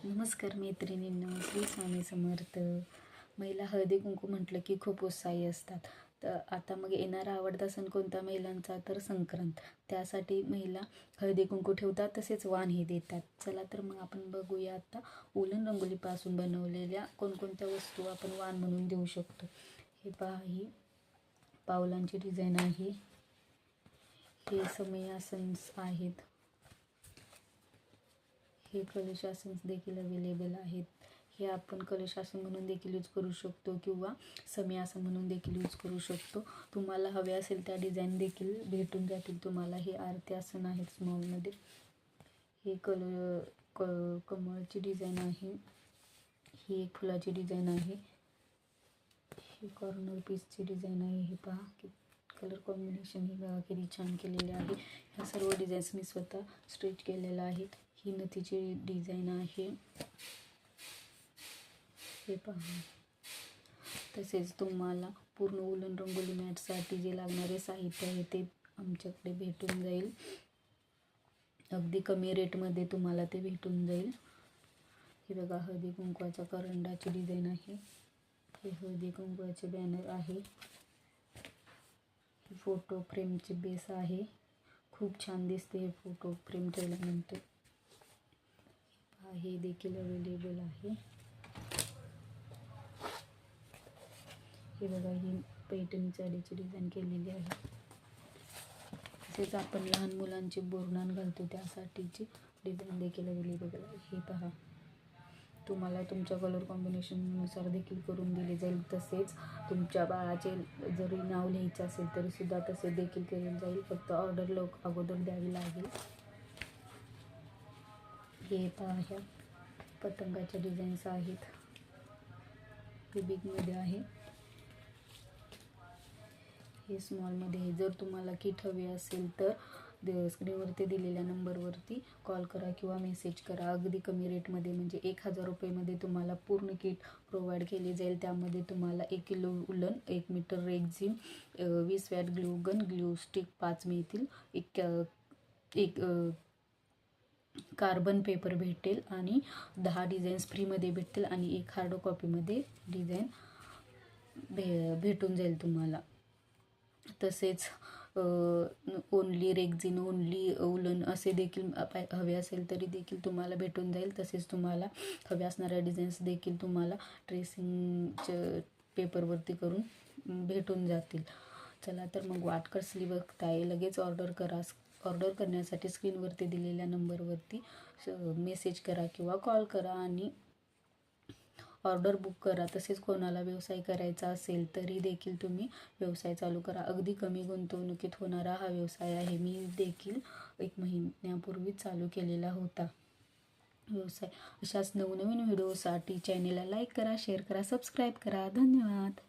नमस्कार मैत्रिणींनो, श्री स्वामी समर्थ. महिला हळदी कुंकू म्हटलं की खूप उत्साही असतात. तर आता मग येणारा आवडता सण कोणता महिलांचा, तर संक्रांत. त्यासाठी महिला हळदी कुंकू ठेवतात, तसेच वाणही देतात. चला तर मग आपण बघूया आता उलन रंगोलीपासून बनवलेल्या कोणकोणत्या वस्तू आपण वाण म्हणून देऊ शकतो. हे पहा, ही पावलांची डिझाईन आहे. हे समयासन्स आहेत. हे कलशासन देखील अवेलेबल आहेत. हे आपण कलशासन म्हणून देखील यूज करू शकतो किंवा समयासन म्हणून देखील यूज करू शकतो. तुम्हाला हवे असेल त्या डिझाईन देखील भेटून जातील तुम्हाला. हे आरती आसन आहेत स्मॉलमध्ये. हे कमळची डिझाईन आहे. ही एक फुलाची डिझाईन आहे. ही कॉर्नर पीसची डिझाईन आहे. हे पहा की कलर कॉम्बिनेशन ही बघा किती छान केलेले आहे. ह्या सर्व डिझाईन्स मी स्वतः स्टिच केलेल्या आहेत. ही नथीची डिझाईन आहे. हे पहा. तसेच तुम्हाला पूर्ण उलन रंगोली मॅटसाठी जे लागणारे साहित्य आहे ते आमच्याकडे भेटून जाईल. अगदी कमी रेटमध्ये तुम्हाला ते भेटून जाईल. हे बघा, हळदी कुंकवाचा करंडाची डिझाईन आहे. हे हळदी कुंकवाचे बॅनर आहे. ही फोटो फ्रेमची बेस आहे. खूप छान दिसते हे फोटो फ्रेम ठेवल्यानंतर. हे देखील अवेलेबल आहे. हे बघा, ही पैठणी साडीची डिझाईन केलेली आहे. तसेच आपण लहान मुलांचे बोरनान घालतो त्यासाठीची डिझाईन देखील अवेलेबल आहे. हे पहा, तुम्हाला तुमच्या कलर कॉम्बिनेशननुसार देखील करून दिले जाईल. तसेच तुमच्या बाळाचे जरी नाव लिहायचं असेल तरी सुद्धा तसे देखील केले जाईल. फक्त ऑर्डर अगोदर द्यावी लागेल. हे पहा, ह्या पतंगाच्या डिझाईन्स आहेत. हे बिगमध्ये आहे. हे स्मॉलमध्ये आहे. जर तुम्हाला किट हवी असेल तर स्क्रीनवरती दिलेल्या नंबरवरती कॉल करा किंवा मेसेज करा. अगदी कमी रेटमध्ये म्हणजे 1000 रुपयेमध्ये तुम्हाला पूर्ण किट प्रोव्हाइड केली जाईल. त्यामध्ये तुम्हाला 1 किलो उलन, 1 metre rexine, 20 watt glue gun, glue stick 5 मिळतील, एक कार्बन पेपर भेटेल आणि 10 डिझाईन्स फ्रीमध्ये भेटतील आणि एक हार्ड कॉपीमध्ये डिझाईन भेटून जाईल तुम्हाला. तसेच ओनली रेक्झिन, ओनली उलन असे देखील हवे असेल तरी देखील तुम्हाला भेटून जाईल. तसेच तुम्हाला हवे असणाऱ्या डिझाईन्स देखील तुम्हाला ट्रेसिंगच्या पेपरवरती करून भेटून जातील. चला तर मग वाट कसली बघताय, लगेच ऑर्डर करा. ऑर्डर करण्यासाठी स्क्रीनवरती दिलेल्या नंबरवरती मेसेज करा किंवा कॉल करा आणि ऑर्डर बुक करा. तसेच कोणाला व्यवसाय करायचा असेल तरी देखील तुम्ही व्यवसाय चालू करा. अगदी कमी गुंतवणुकीत होणारा हा व्यवसाय आहे. मी देखील 1 महिन्यापूर्वी चालू केलेला होता व्यवसाय. अशाच नवनवीन व्हिडिओसाठी चॅनेलला लाईक करा, शेअर करा, सबस्क्राईब करा. धन्यवाद.